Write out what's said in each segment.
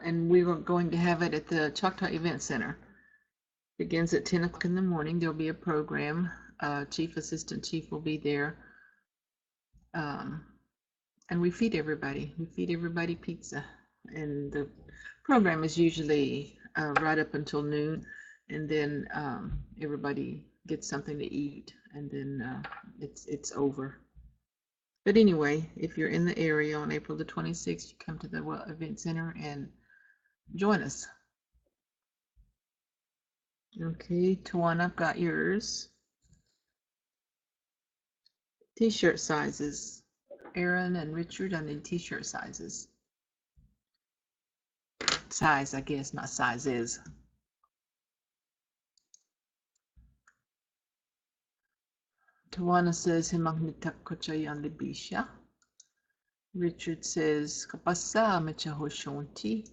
and we were going to have it at the Choctaw Event Center. Begins at 10 o'clock in the morning. There'll be a program. Chief Assistant Chief will be there. And we feed everybody. We feed everybody pizza. And the program is usually right up until noon. And then everybody gets something to eat. And then it's over. But anyway, if you're in the area on April the 26th, you come to the event center and join us. Okay, Tawana, I've got yours. T-shirt sizes. Aaron and Richard, I need t-shirt sizes. Size, I guess, not sizes. Tawana says, Himagnitak ko yan libisha. Richard says, Kapasa mechahoshonti.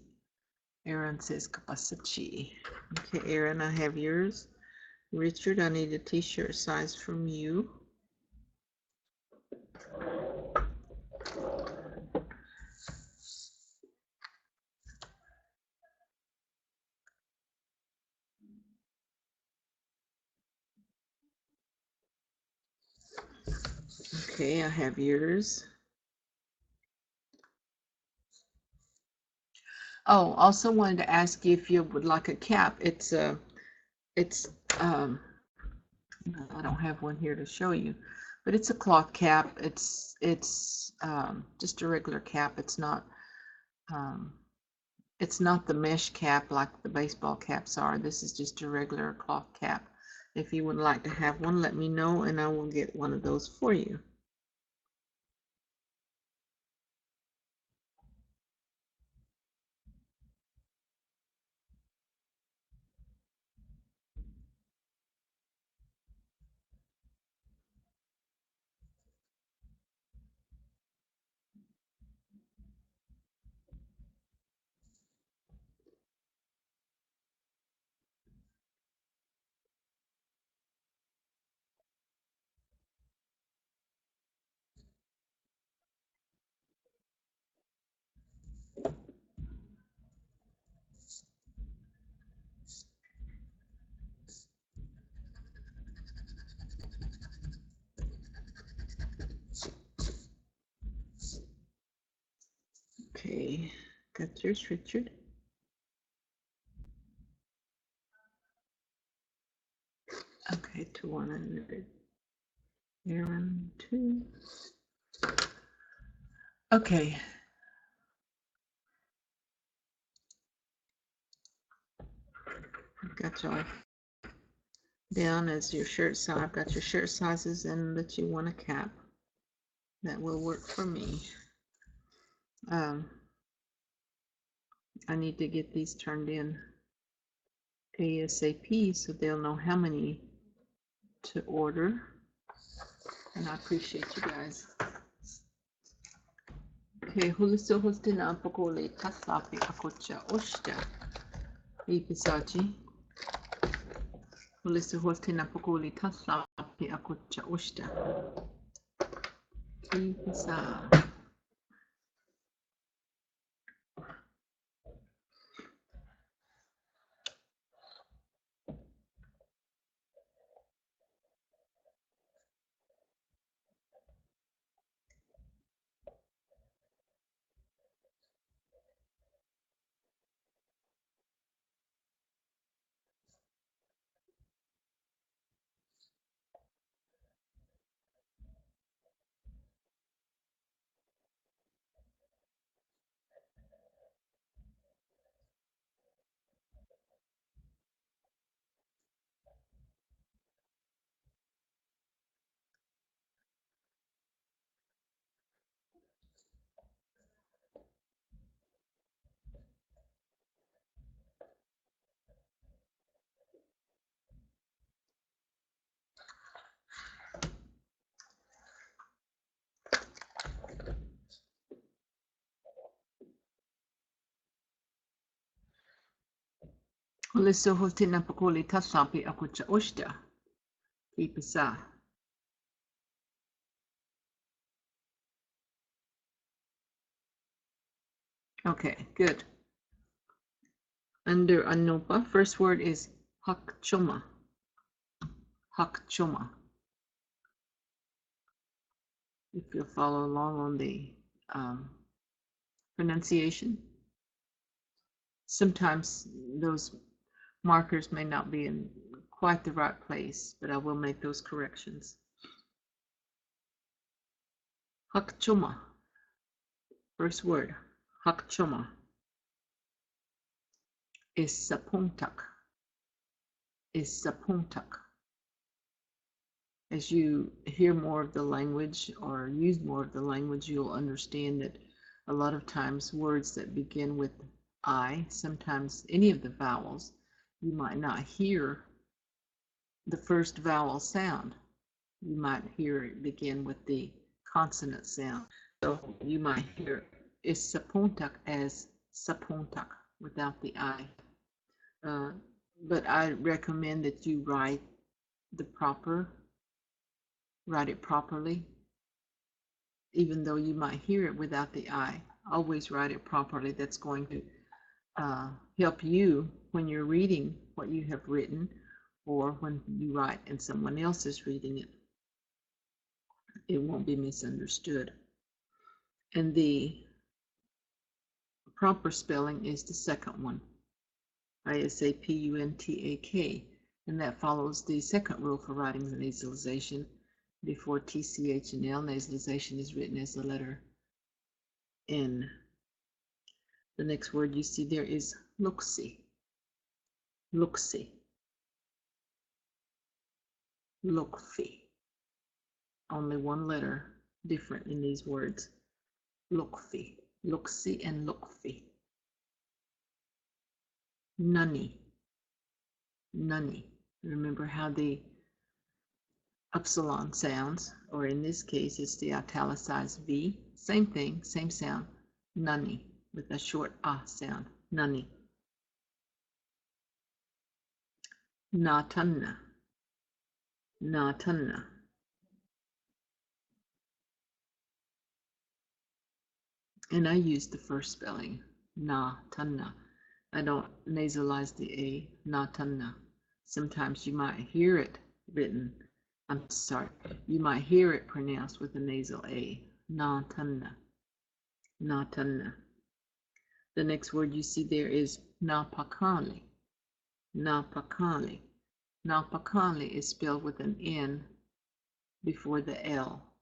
Aaron says, Kapasachi. Okay, Aaron, I have yours. Richard, I need a t-shirt size from you. Okay, I have yours. Oh, also wanted to ask you if you would like a cap. I don't have one here to show you, but it's a cloth cap. It's just a regular cap. It's not the mesh cap like the baseball caps are. This is just a regular cloth cap. If you would like to have one, let me know and I will get one of those for you. Okay, got yours, Richard. Okay, 200. Aaron 2. Okay. Got y'all down as your shirt size. I've got your shirt sizes and that you want a cap. That will work for me. I need to get these turned in ASAP so they'll know how many to order. And I appreciate you guys. Okay, huliso hostina pokole tasapi akocha oshta. Ipisachi. Huliso hostina pokole tasapi akocha oshta. Ipisa. Huliso hostina pokole tasapi akocha oshta. Ipisa. Okay, good. Under Anumpa, first word is Hakchoma. Hakchoma. If you'll follow along on the pronunciation. Sometimes those markers may not be in quite the right place, but I will make those corrections. Hakchoma. First word, Hakchoma, is Sapuntak. Is Sapuntak. As you hear more of the language or use more of the language, you'll understand that a lot of times words that begin with I, sometimes any of the vowels, you might not hear the first vowel sound. You might hear it begin with the consonant sound. So you might hear is Sapuntak as Sapuntak without the I. But I recommend that you write it properly, even though you might hear it without the I. Always write it properly. That's going to help you when you're reading what you have written, or when you write and someone else is reading it. It won't be misunderstood. And the proper spelling is the second one, Isapuntak, and that follows the second rule for writing the nasalization. Before TCH and L, nasalization is written as the letter N. The next word you see there is Luxi. Luxi. Lukfi. Only one letter different in these words. Lukfi. Luxi and Lukfi. Nani. Nani. Remember how the upsilon sounds, or in this case it's the italicized V. Same thing, same sound. Nani, with a short ah sound. Nani. Natanna. Natanna. And I use the first spelling, Natanna. I don't nasalize the A, Natanna. Sometimes you might hear it written, you might hear it pronounced with a nasal A, Natanna. Natanna. The next word you see there is Napakali. Napakali. Napakali is spelled with an N before the L.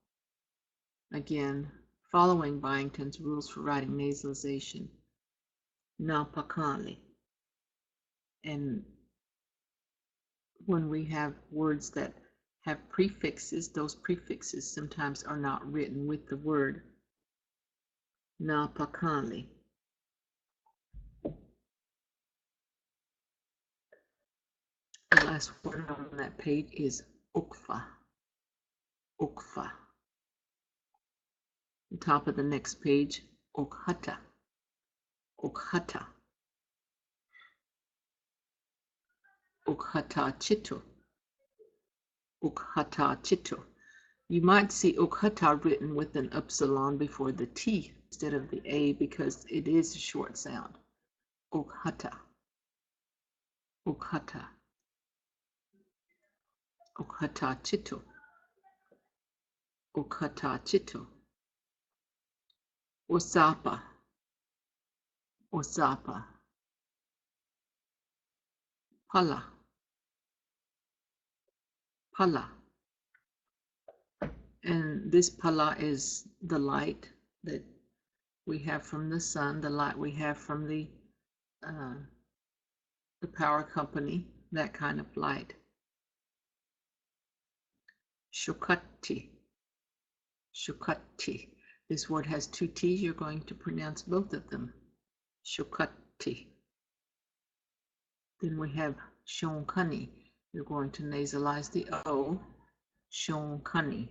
Again, following Byington's rules for writing nasalization. Napakali. And when we have words that have prefixes, those prefixes sometimes are not written with the word. Napakali. The last word on that page is Ukfa. Ukfa. The top of the next page, Okhata. Okhata. Ukhata Chito. Ukhata Chito. You might see Ukhata written with an upsilon before the T instead of the A because it is a short sound. Ukhata. Ukhata. Ukhata Chito. Ukhata Chito. Osapa. Osapa. Pala. Pala. And this pala is the light that we have from the sun, the light we have from the power company, that kind of light. Shukati. Shukati. This word has two T's. You're going to pronounce both of them. Shukati. Then we have Shonkani. You're going to nasalize the O. Shonkani.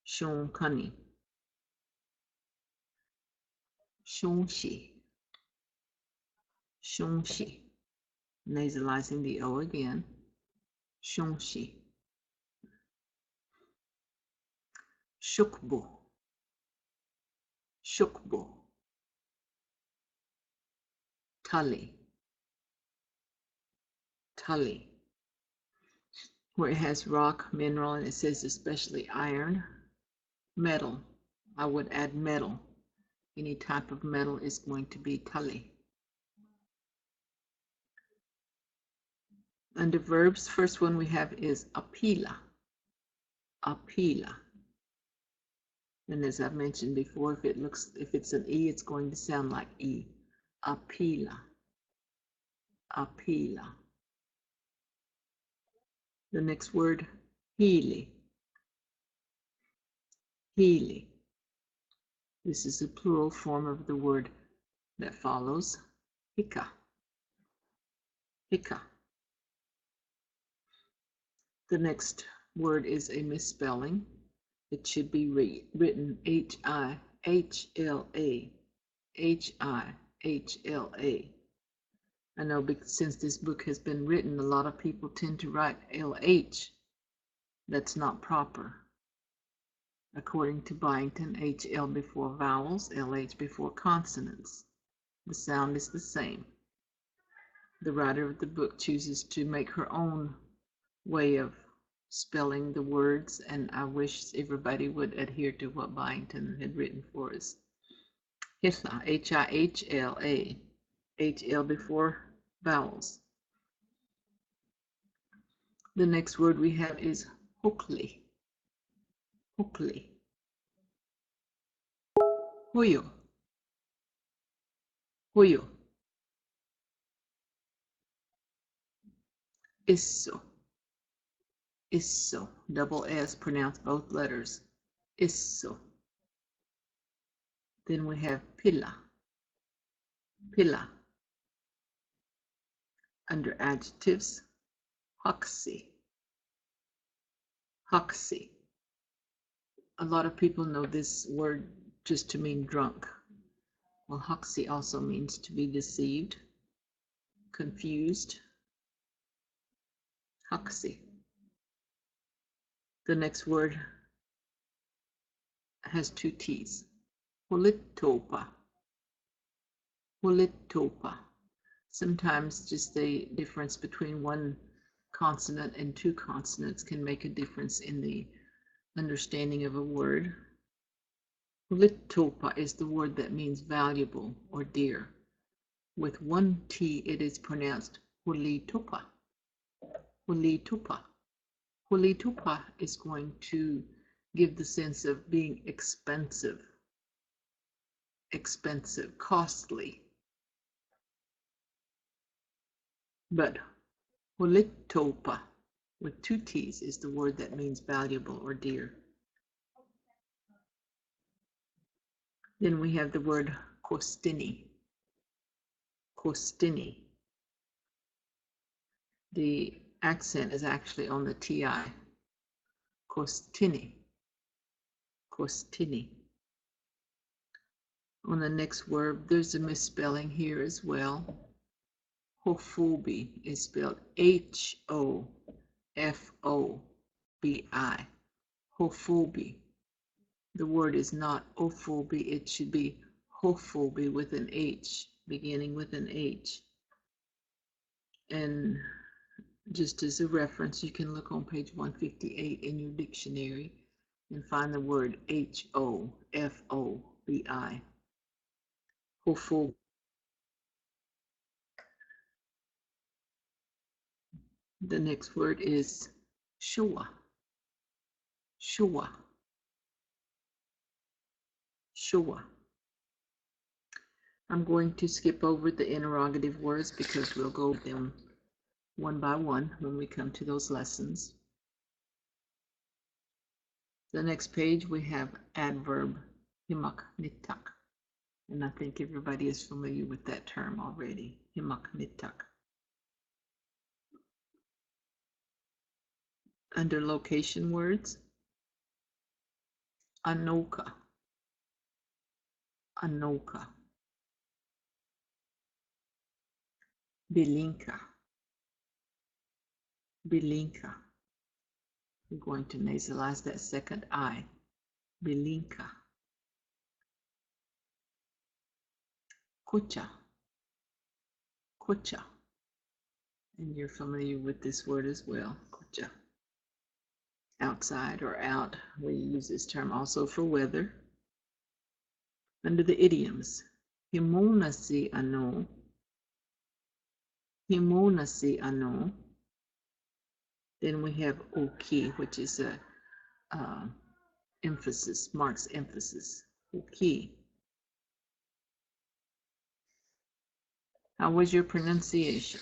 Shonkani. Shonshi. Shonshi. Nasalizing the O again. Shonshi. Shukbu. Shukbu. Tali. Tully. Where it has rock, mineral, and it says especially iron. Metal, I would add metal. Any type of metal is going to be Tully. Under verbs, first one we have is apila. Apila. And as I've mentioned before, if it's an E, it's going to sound like E. Apila. Apila. The next word, healy. Healy. This is a plural form of the word that follows, hika. Hika. The next word is a misspelling. It should be written H-I-H-L-A. H-I-H-L-A. I know since this book has been written, a lot of people tend to write L-H. That's not proper. According to Byington, H-L before vowels, L-H before consonants. The sound is the same. The writer of the book chooses to make her own way of spelling the words, and I wish everybody would adhere to what Byington had written for us. Hithla, H-I-H-L-A, H-L before vowels. The next word we have is hokli. Hokli. Huyo. Huyo. Isso. Isso. Double S, pronounce both letters. Isso. Then we have pila. Pila. Under adjectives, hoxie. Hoxie. A lot of people know this word just to mean drunk. Well, hoxie also means to be deceived, confused. Hoxie. The next word has two T's. Holitopa. Holitopa. Sometimes just the difference between one consonant and two consonants can make a difference in the understanding of a word. Holitopa is the word that means valuable or dear. With one T, it is pronounced holitopa. Holitopa. Holitopa is going to give the sense of being expensive, costly. But holitopa with two T's is the word that means valuable or dear. Then we have the word costini. Costini. The accent is actually on the TI. Costini. Costini. On the next verb, there's a misspelling here as well. Hofobi is spelled H-O-F-O-B-I. Hofobi. The word is not ophobi, it should be hofobi with an H, beginning with an H. And just as a reference, you can look on page 158 in your dictionary and find the word H-O-F-O-B-I. Hofobi. The next word is shua. Shua. Shua. I'm going to skip over the interrogative words because we'll go over them one by one when we come to those lessons. The next page we have adverb himak nitak. And I think everybody is familiar with that term already, himak nitak. Under location words, Anoka. Anoka. Belinka. Belinka. We're going to nasalize that second I. Belinka. Kucha. Kucha. And you're familiar with this word as well, kucha. Outside or out, we use this term also for weather. Under the idioms, himonasi ano, himonasi ano. Then we have oki, which is a emphasis, marks emphasis. Oki. How was your pronunciation?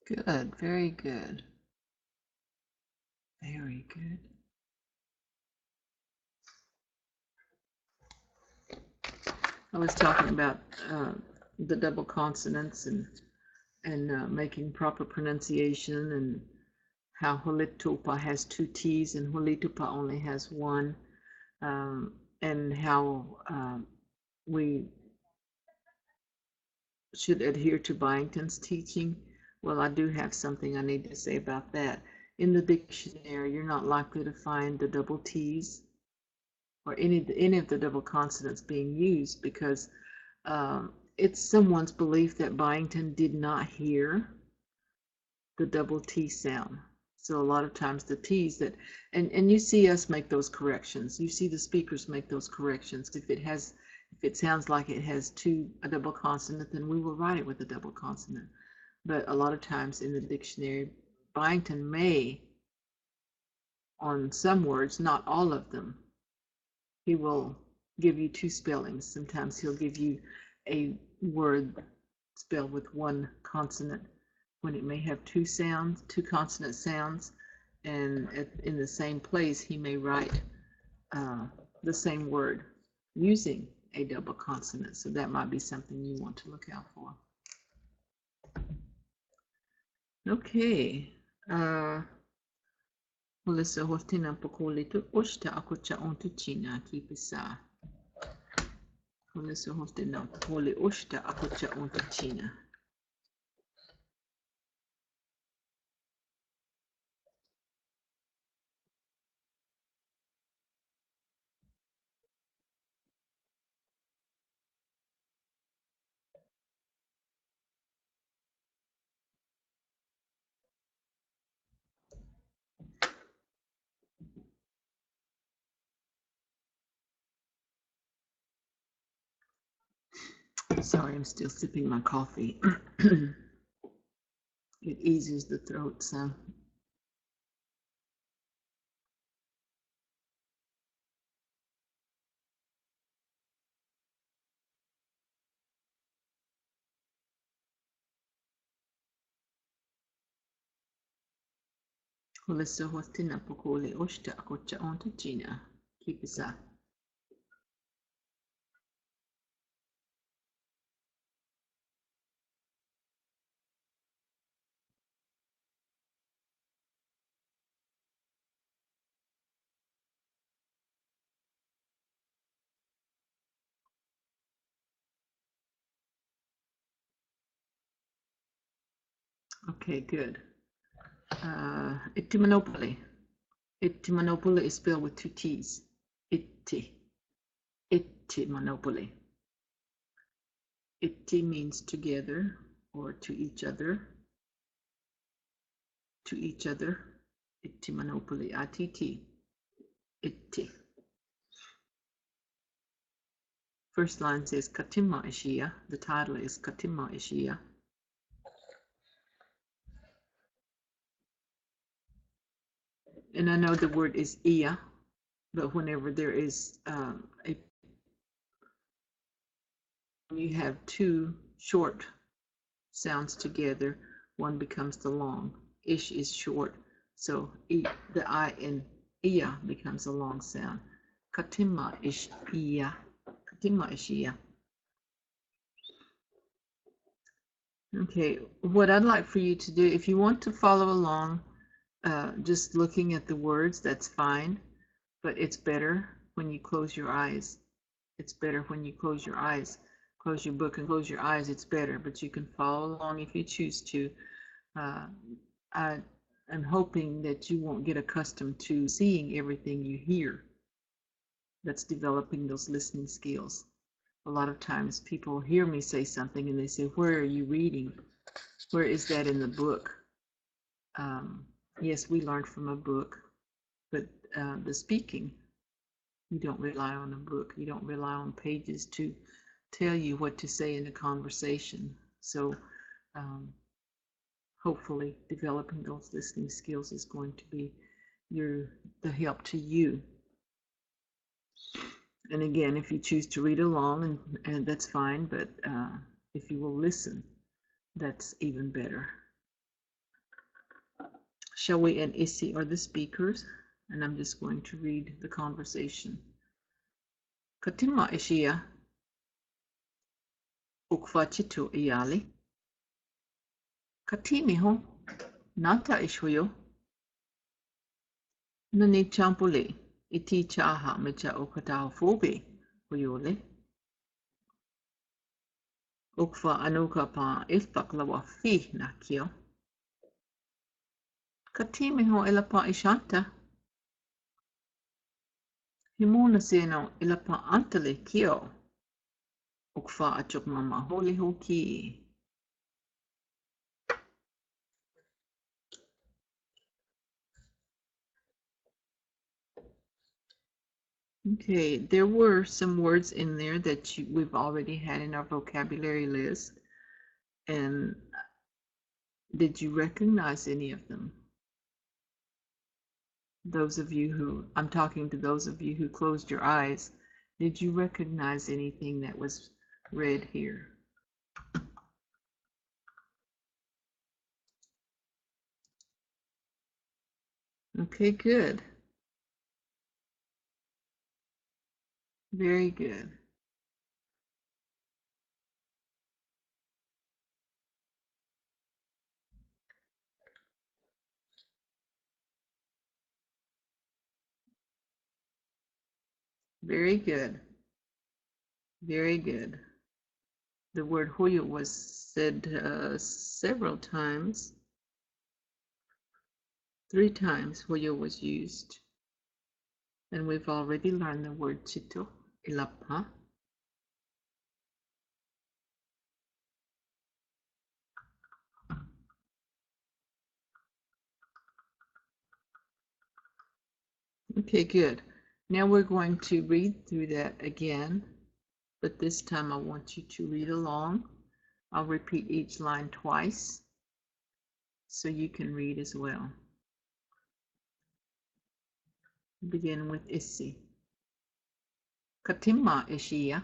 Good, very good. Very good. I was talking about the double consonants and making proper pronunciation, and how Ikhʋnapisa has 2 T's and Ikhʋnapisa only has 1, and how we should adhere to Byington's teaching. Well, I do have something I need to say about that. In the dictionary, you're not likely to find the double T's or any of the double consonants being used, because it's someone's belief that Byington did not hear the double T sound. So a lot of times the T's that, and you see us make those corrections. You see the speakers make those corrections. If it sounds like it has a double consonant, then we will write it with a double consonant. But a lot of times in the dictionary, Byington may, on some words, not all of them, he will give you 2 spellings. Sometimes he'll give you a word spelled with 1 consonant when it may have 2 sounds, 2 consonant sounds, and in the same place he may write the same word using a double consonant. So that might be something you want to look out for. Okay. Melissa Hortina Pokolito Oshta Akocha onto China Kipisa. Melissa Hortina Pokoli Oshta Akocha onto China. Sorry, I'm still sipping my coffee. It eases the throat some. Melissa Hortina Pokoli Oshta Akocha onto China Kipisa. Okay, good. Ikhʋnapisa. Ikhʋnapisa is spelled with 2 T's. Ikhʋnapisa. Iti means together or to each other. To each other. Ikhʋnapisa. ITT. Iti. First line says Katima Ishia. The title is Katima Ishia. And I know the word is Ia, but whenever there is you have 2 short sounds together, one becomes the long. Ish is short, so the I in Iya becomes a long sound. Katima ish iya. Katima ish iya. Okay, what I'd like for you to do, if you want to follow along, just looking at the words, that's fine, but it's better when you close your eyes. It's better when you close your eyes. Close your book and close your eyes, it's better, but you can follow along if you choose to. I am hoping that you won't get accustomed to seeing everything you hear. That's developing those listening skills. A lot of times people hear me say something and they say, where are you reading? Where is that in the book? Yes, we learned from a book, but the speaking, you don't rely on a book. You don't rely on pages to tell you what to say in a conversation. So hopefully developing those listening skills is going to be the help to you. And again, if you choose to read along, and that's fine, but if you will listen, that's even better. Shawi and Issy are the speakers, and I'm just going to read the conversation. Katima Ishia Ukfachitu Iyali Katimi ho Nata Ishhuyo Nani Champule Iti Chaha Mecha Okataho Phobe Huyole Ukfa Anuka Pa Ifpaklawa Fi Nakio Katimi ho Ilapa Ishanta Himuna Seno Ilapa Antale Kio Ukfa Achuk Mama Holy Hoki. Okay, there were some words in there that we've already had in our vocabulary list. And did you recognize any of them? Those of you who, I'm talking to those of you who closed your eyes, did you recognize anything that was read here? Okay, good. Very good. Very good. Very good. The word huyo was said several times. 3 times huyo was used. And we've already learned the word chito, ilapa. Okay, good. Now we're going to read through that again, but this time I want you to read along. I'll repeat each line twice so you can read as well. Begin with Isi. Katima Ishia.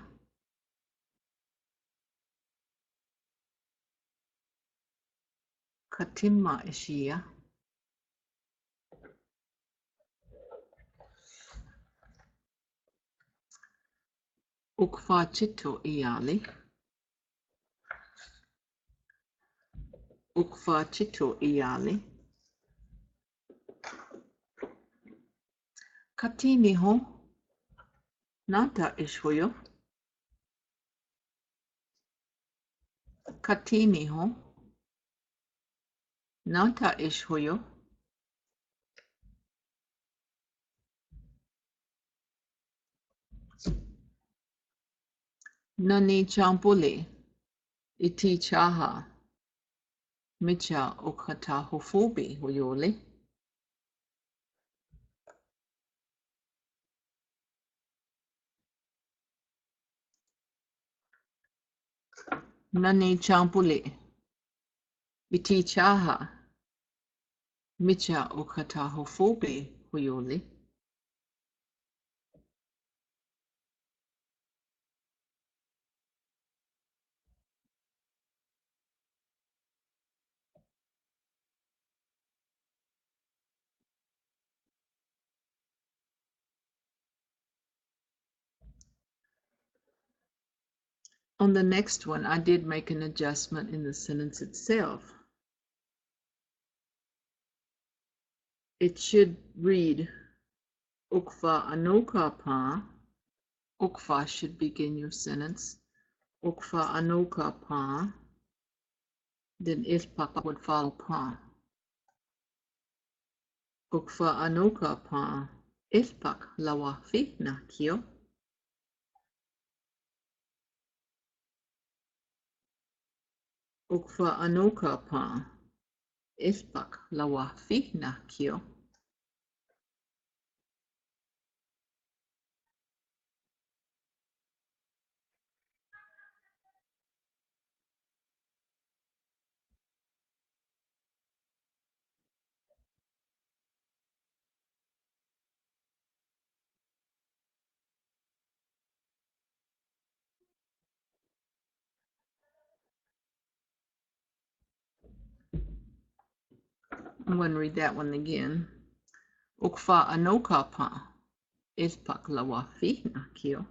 Katima Ishia. Ukfa Chito Iyali. Ukfa Chito Iyali. Katini ho. Nata Ishhuyo. Katini ho. Nata Ishhuyo. Nani Champule. Iti Chaha. Micha Okata Hofobi Huyole. Nani Champule. Iti Chaha. Micha Okata Hofobi Huyole. On the next one, I did make an adjustment in the sentence itself. It should read, Ukfa anoka pa. Ukfa should begin your sentence. Ukfa anoka pa. Then ilpak would follow pa. Ukfa anoka pa. Ilpak lawafi na kyo. Ukfa anoka pa. Ilpak lawafi na kyo. I'm going to read that one again. Ukfa anoka pa. Ilpak lawafi na kyo.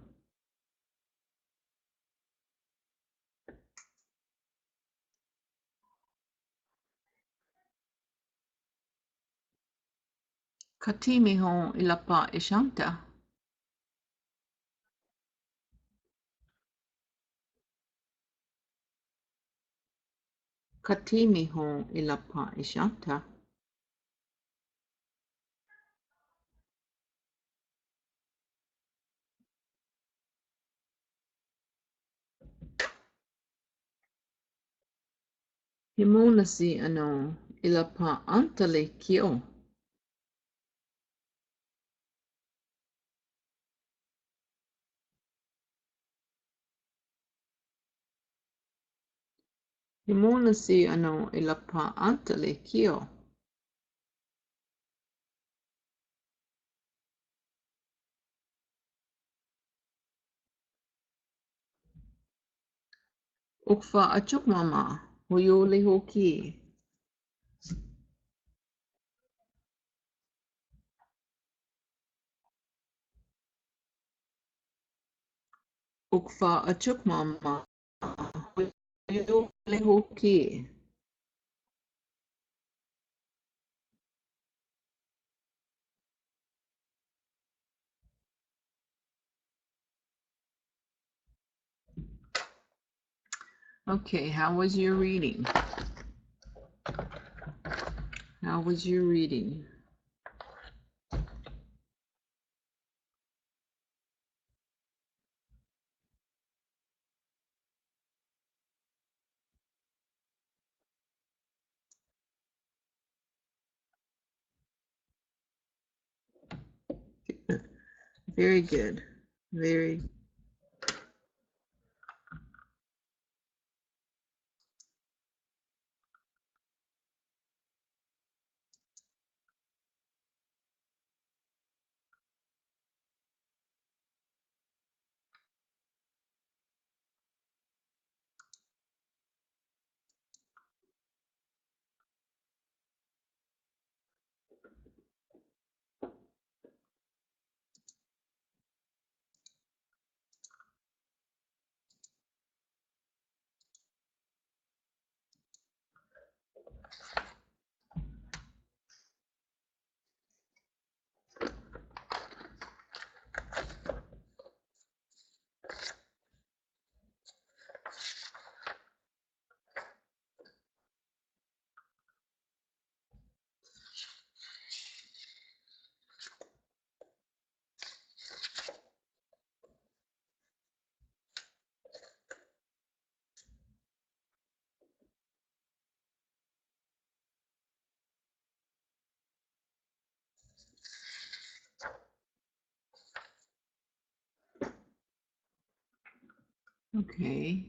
Katimi hon ilapa ishanta. Katimi hon ilapa ishanta. Himonasi ano ilapa antale kyo. Himonasi ano ilapa antale kyo. Ukfa achuk mama huyole hoki. Ukfa achuk mama huyole hoki. Okay, how was your reading? How was your reading? Very good. Very. Okay.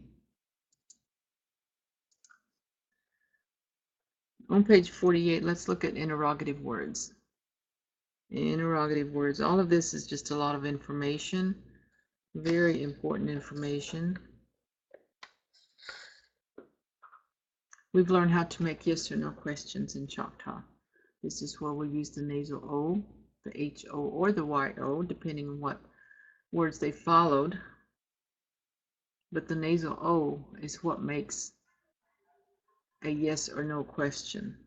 On page 48, let's look at interrogative words. Interrogative words. All of this is just a lot of information. Very important information. We've learned how to make yes or no questions in Choctaw. This is where we use the nasal O, the HO, or the YO, depending on what words they followed. but the nasal O is what makes a yes or no question.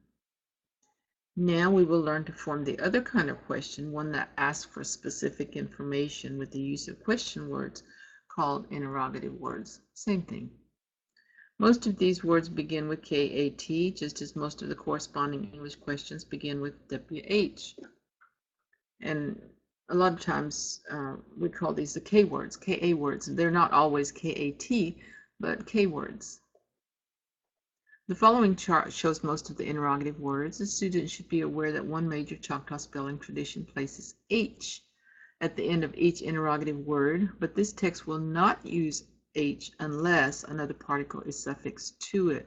Now we will learn to form the other kind of question, one that asks for specific information with the use of question words called interrogative words. Same thing. Most of these words begin with KAT, just as most of the corresponding English questions begin with WH. And a lot of times we call these the K words, KA words. They're not always KAT, but K words. The following chart shows most of the interrogative words. The student should be aware that one major Choctaw spelling tradition places H at the end of each interrogative word, but this text will not use H unless another particle is suffixed to it,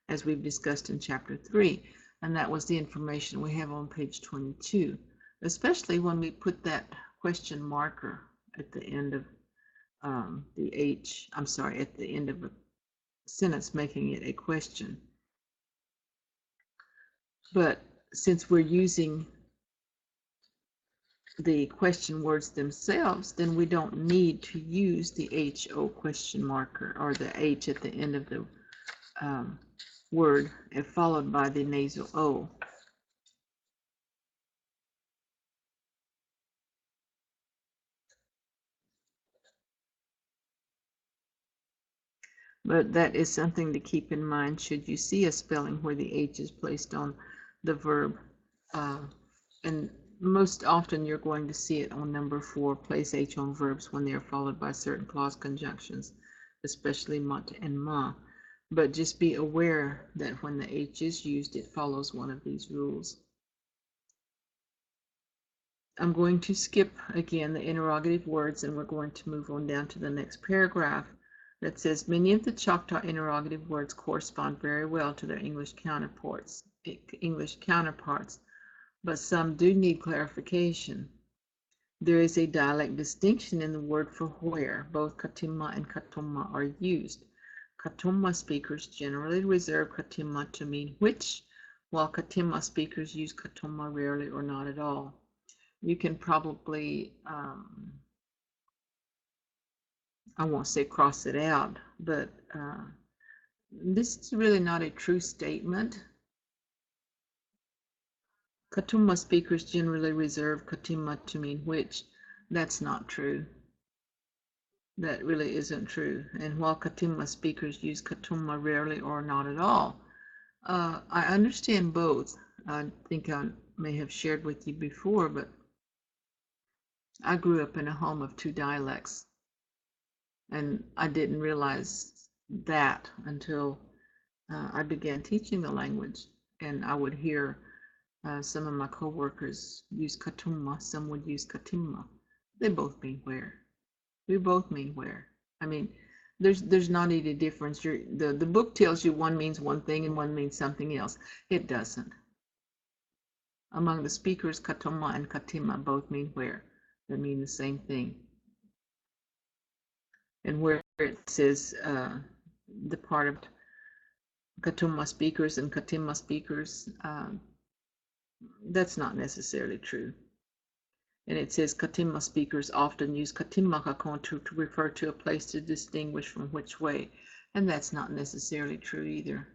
as we've discussed in Chapter 3, and that was the information we have on page 22, especially when we put that question marker at the end of the H, I'm sorry, at the end of a sentence, making it a question. But since we're using the question words themselves, then we don't need to use the HO question marker or the H at the end of the word followed by the nasal O. But that is something to keep in mind should you see a spelling where the H is placed on the verb. And most often you're going to see it on number 4, place H on verbs when they are followed by certain clause conjunctions, especially mat and ma. But just be aware that when the H is used, it follows one of these rules. I'm going to skip again the interrogative words, and we're going to move on down to the next paragraph that says many of the Choctaw interrogative words correspond very well to their English counterparts, but some do need clarification. There is a dialect distinction in the word for where. Both Katimma and Katumma are used. Katumma speakers generally reserve Katimma to mean which, while Katimma speakers use Katumma rarely or not at all. You can probably, I won't say cross it out, but this is really not a true statement. Katumma speakers generally reserve Katimma to mean which. That's not true. That really isn't true. And while Katimma speakers use Katumma rarely or not at all, I understand both. I think I may have shared with you before, but I grew up in a home of 2 dialects, and I didn't realize that until I began teaching the language, and I would hear some of my co-workers use Katumma, some would use Katimma. They both mean where. We both mean where. I mean, there's not any difference. The book tells you one means one thing and one means something else. It doesn't. Among the speakers, Katumma and Katimma both mean where. They mean the same thing. And where it says the part of Katumma speakers and Katimma speakers, that's not necessarily true. And it says Katimma speakers often use Katimma Kakon to refer to a place to distinguish from which way, and that's not necessarily true either.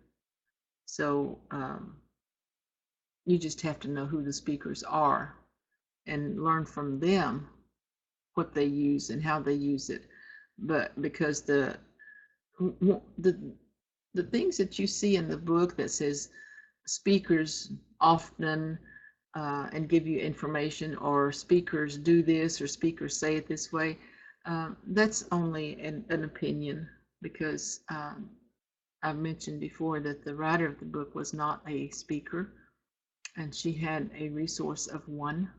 So you just have to know who the speakers are and learn from them what they use and how they use it. But because the things that you see in the book that says speakers often and give you information, or speakers do this, or speakers say it this way, that's only an opinion, because I've mentioned before that the writer of the book was not a speaker, and she had a resource of 1.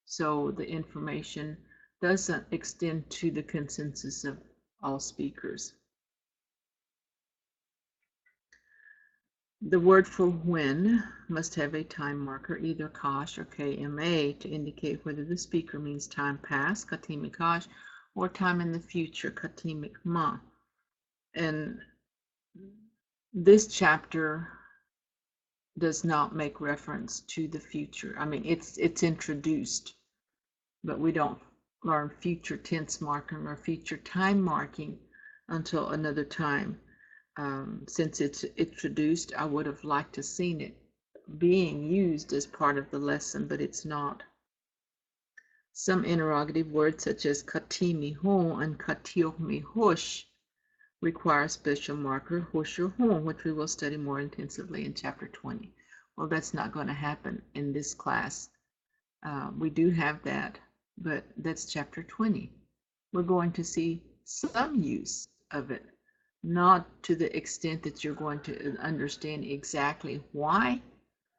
So the information doesn't extend to the consensus of all speakers. The word for when must have a time marker, either kash or kma, to indicate whether the speaker means time past, katimik kash, or time in the future, katimik ma. And this chapter does not make reference to the future. I mean, it's introduced, but we don't learn future tense marking or future time marking until another time. Since it's introduced, I would have liked to seen it being used as part of the lesson, but it's not. Some interrogative words such as katimi hon and katiomi hosh require a special marker, hosh or hon, which we will study more intensively in chapter 20. Well, that's not going to happen in this class. We do have that, but that's chapter 20. We're going to see some use of it, not to the extent that you're going to understand exactly why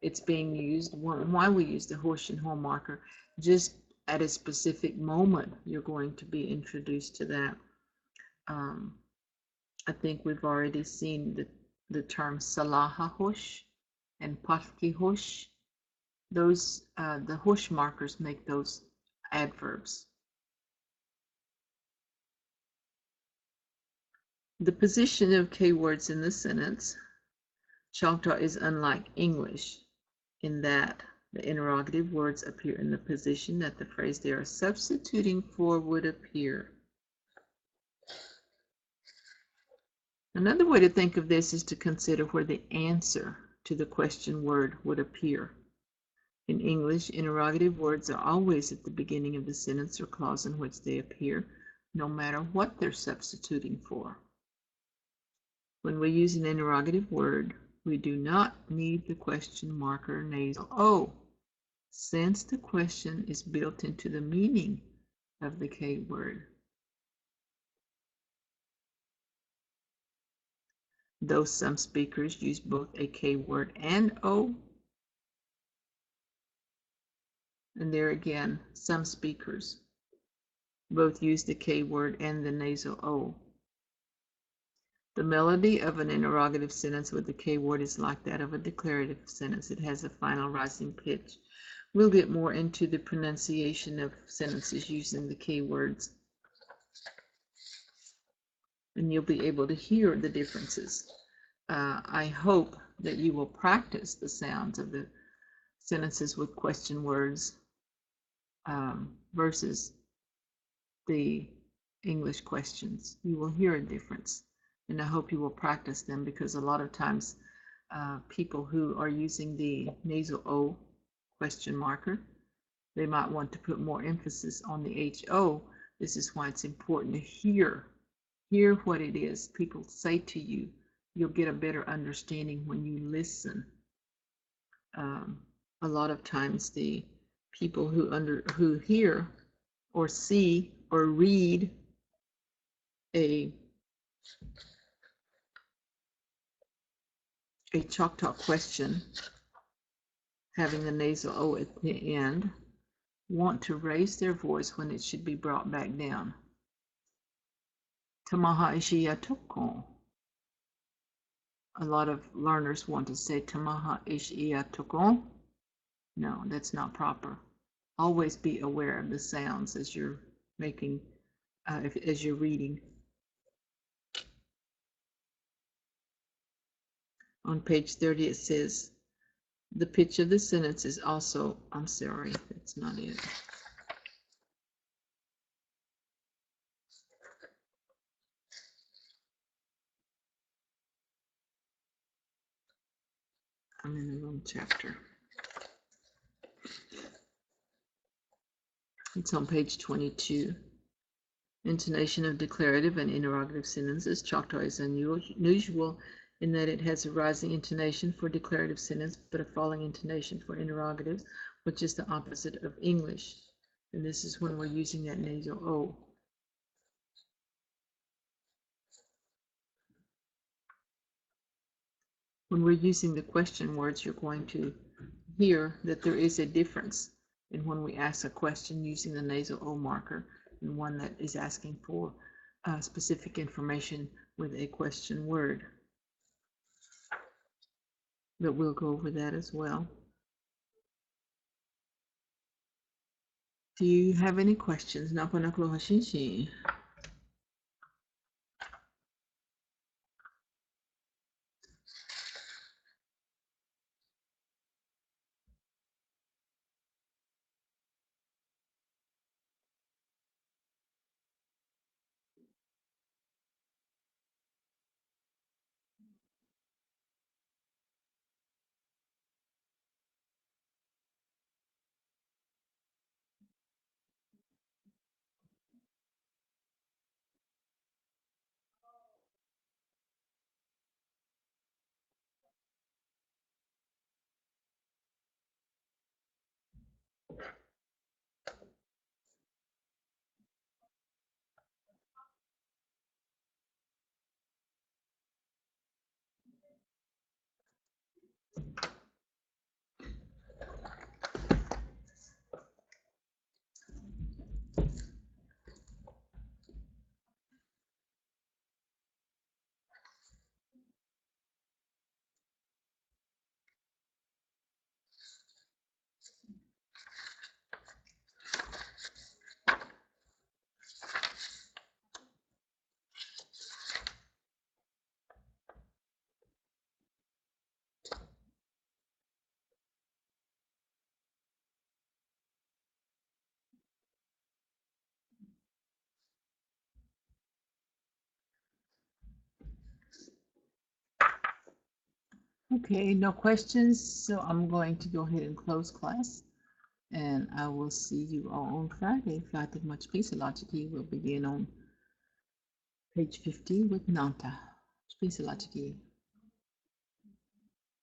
it's being used, why we use the hosh and hon marker. Just at a specific moment, you're going to be introduced to that. I think we've already seen the term salaha hosh and palki hosh. Those, the hosh markers make those adverbs. The position of K-words in the sentence. Choctaw is unlike English in that the interrogative words appear in the position that the phrase they are substituting for would appear. Another way to think of this is to consider where the answer to the question word would appear. In English, interrogative words are always at the beginning of the sentence or clause in which they appear, no matter what they're substituting for. When we use an interrogative word, we do not need the question marker nasal O, since the question is built into the meaning of the K word. Though some speakers use both a K word and O, and there again, some speakers both use the K word and the nasal O. The melody of an interrogative sentence with the K word is like that of a declarative sentence. It has a final rising pitch. We'll get more into the pronunciation of sentences using the K words, and you'll be able to hear the differences. I hope that you will practice the sounds of the sentences with question words versus the English questions. You will hear a difference, and I hope you will practice them, because a lot of times people who are using the nasal O question marker, they might want to put more emphasis on the HO. This is why it's important to hear what it is people say to you. You'll get a better understanding when you listen. A lot of times the people who hear or see or read a Choctaw question having the nasal O at the end want to raise their voice when it should be brought back down. Tamaha ishiya toko. A lot of learners want to say Tamaha ishiya toko. No, that's not proper. Always be aware of the sounds as you're making, as you're reading. On page 30 it says, the pitch of the sentence is also, I'm sorry, that's not it. I'm in the wrong chapter. It's on page 22. Intonation of declarative and interrogative sentences. Choctaw is unusual in that it has a rising intonation for declarative sentence, but a falling intonation for interrogatives, which is the opposite of English. And this is when we're using that nasal O. When we're using the question words, you're going to hear that there is a difference in when we ask a question using the nasal O marker and one that is asking for specific information with a question word. But we'll go over that as well. Do you have any questions? Okay, no questions, so I'm going to go ahead and close class, and I will see you all on Friday. Flight of Much Peace Logically will begin on page 50 with Nanta. Peace Logically.